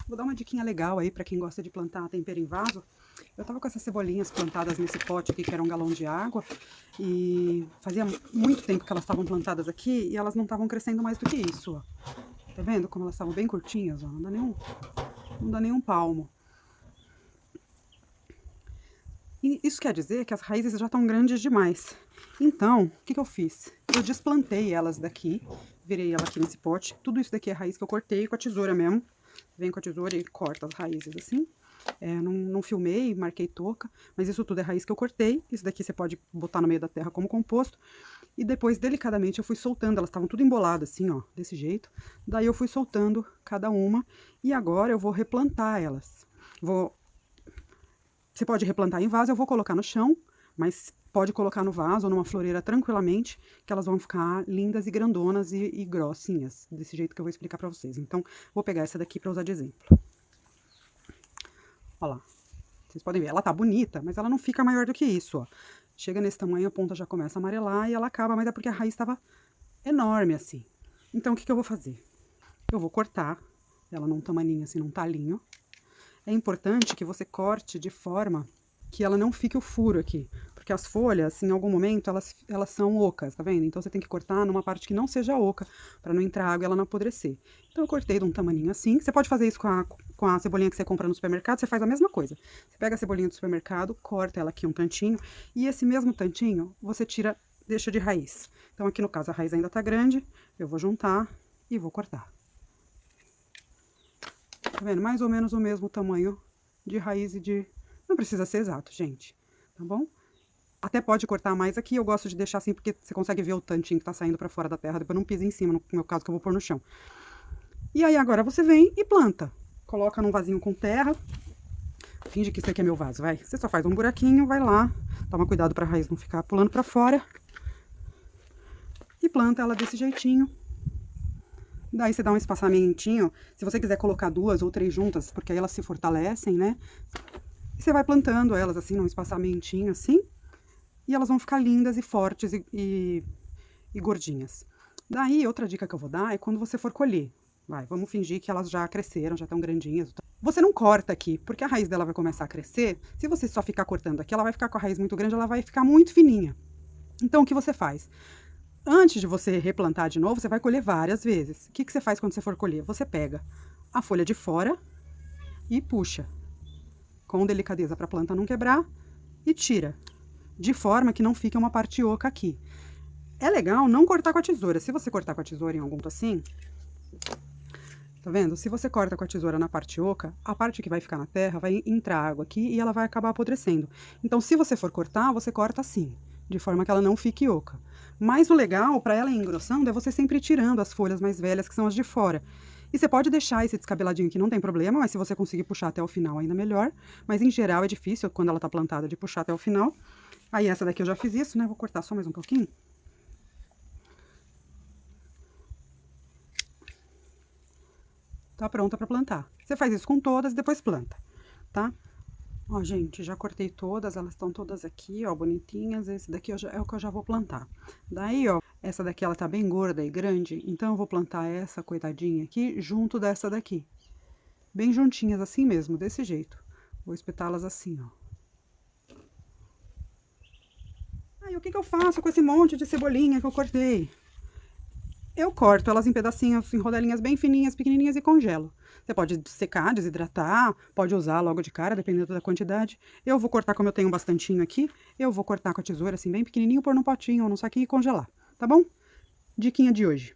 Vou dar uma diquinha legal aí para quem gosta de plantar tempero em vaso. Eu tava com essas cebolinhas plantadas nesse pote aqui, que era um galão de água, e fazia muito tempo que elas estavam plantadas aqui e elas não estavam crescendo mais do que isso, ó. Tá vendo como elas estavam bem curtinhas, ó? Não dá nenhum palmo. E isso quer dizer que as raízes já estão grandes demais. Então, o que eu fiz? Eu desplantei elas daqui, virei ela aqui nesse pote. Tudo isso daqui é raiz que eu cortei com a tesoura mesmo. Vem com a tesoura e corta as raízes assim. Não filmei, marquei touca, mas isso tudo é raiz que eu cortei. Isso daqui você pode botar no meio da terra como composto. E depois, delicadamente, eu fui soltando. Elas estavam tudo emboladas assim, ó, desse jeito. Daí eu fui soltando cada uma. E agora eu vou replantar elas. Você pode replantar em vaso, eu vou colocar no chão, mas pode colocar no vaso ou numa floreira tranquilamente, que elas vão ficar lindas e grandonas e grossinhas, desse jeito que eu vou explicar pra vocês. Então, vou pegar essa daqui pra usar de exemplo. Olha lá. Vocês podem ver, ela tá bonita, mas ela não fica maior do que isso, ó. Chega nesse tamanho, a ponta já começa a amarelar e ela acaba, mas é porque a raiz estava enorme assim. Então, o que eu vou fazer? Eu vou cortar ela num tamaninho assim, num talinho. É importante que você corte de forma que ela não fique o furo aqui, porque as folhas, em algum momento, elas são ocas, tá vendo? Então você tem que cortar numa parte que não seja oca, para não entrar água e ela não apodrecer. Então eu cortei de um tamaninho assim. Você pode fazer isso com a cebolinha que você compra no supermercado, você faz a mesma coisa. Você pega a cebolinha do supermercado, corta ela aqui um tantinho, e esse mesmo tantinho você tira, deixa de raiz. Então aqui no caso a raiz ainda tá grande, eu vou juntar e vou cortar. Tá vendo? Mais ou menos o mesmo tamanho de raiz e de... Não precisa ser exato, gente. Tá bom? Até pode cortar mais aqui. Eu gosto de deixar assim, porque você consegue ver o tantinho que tá saindo pra fora da terra. Depois não pisa em cima, no meu caso, que eu vou pôr no chão. E aí, agora você vem e planta. Coloca num vasinho com terra. Finge que isso aqui é meu vaso, vai. Você só faz um buraquinho, vai lá. Toma cuidado pra raiz não ficar pulando pra fora. E planta ela desse jeitinho. Daí você dá um espaçamentinho, se você quiser colocar 2 ou 3 juntas, porque aí elas se fortalecem, né? E você vai plantando elas assim, num espaçamentinho assim, e elas vão ficar lindas e fortes e gordinhas. Daí, outra dica que eu vou dar é quando você for colher. Vamos fingir que elas já cresceram, já estão grandinhas. Você não corta aqui, porque a raiz dela vai começar a crescer. Se você só ficar cortando aqui, ela vai ficar com a raiz muito grande, ela vai ficar muito fininha. Então, o que você faz? Antes de você replantar de novo, você vai colher várias vezes. O que você faz quando você for colher? Você pega a folha de fora e puxa com delicadeza para a planta não quebrar e tira, de forma que não fique uma parte oca aqui. É legal não cortar com a tesoura. Se você cortar com a tesoura em algum ponto assim, tá vendo? Se você corta com a tesoura na parte oca, a parte que vai ficar na terra vai entrar água aqui e ela vai acabar apodrecendo. Então, se você for cortar, você corta assim, de forma que ela não fique oca. Mas o legal, para ela ir engrossando, é você sempre ir tirando as folhas mais velhas, que são as de fora. E você pode deixar esse descabeladinho aqui, não tem problema, mas se você conseguir puxar até o final, ainda melhor. Mas em geral é difícil, quando ela tá plantada, de puxar até o final. Aí essa daqui eu já fiz isso, né? Vou cortar só mais um pouquinho. Tá pronta para plantar. Você faz isso com todas e depois planta, tá? Ó, gente, já cortei todas, elas estão todas aqui, ó, bonitinhas. Esse daqui é o que eu já vou plantar. Daí, ó, essa daqui ela tá bem gorda e grande, então eu vou plantar essa coitadinha aqui junto dessa daqui. Bem juntinhas assim mesmo, desse jeito. Vou espetá-las assim, ó. Aí, o que eu faço com esse monte de cebolinha que eu cortei? Eu corto elas em pedacinhos, em rodelinhas bem fininhas, pequenininhas e congelo. Você pode secar, desidratar, pode usar logo de cara, dependendo da quantidade. Eu vou cortar, como eu tenho bastantinho aqui, eu vou cortar com a tesoura assim bem pequenininho, pôr num potinho ou num saquinho e congelar, tá bom? Diquinha de hoje.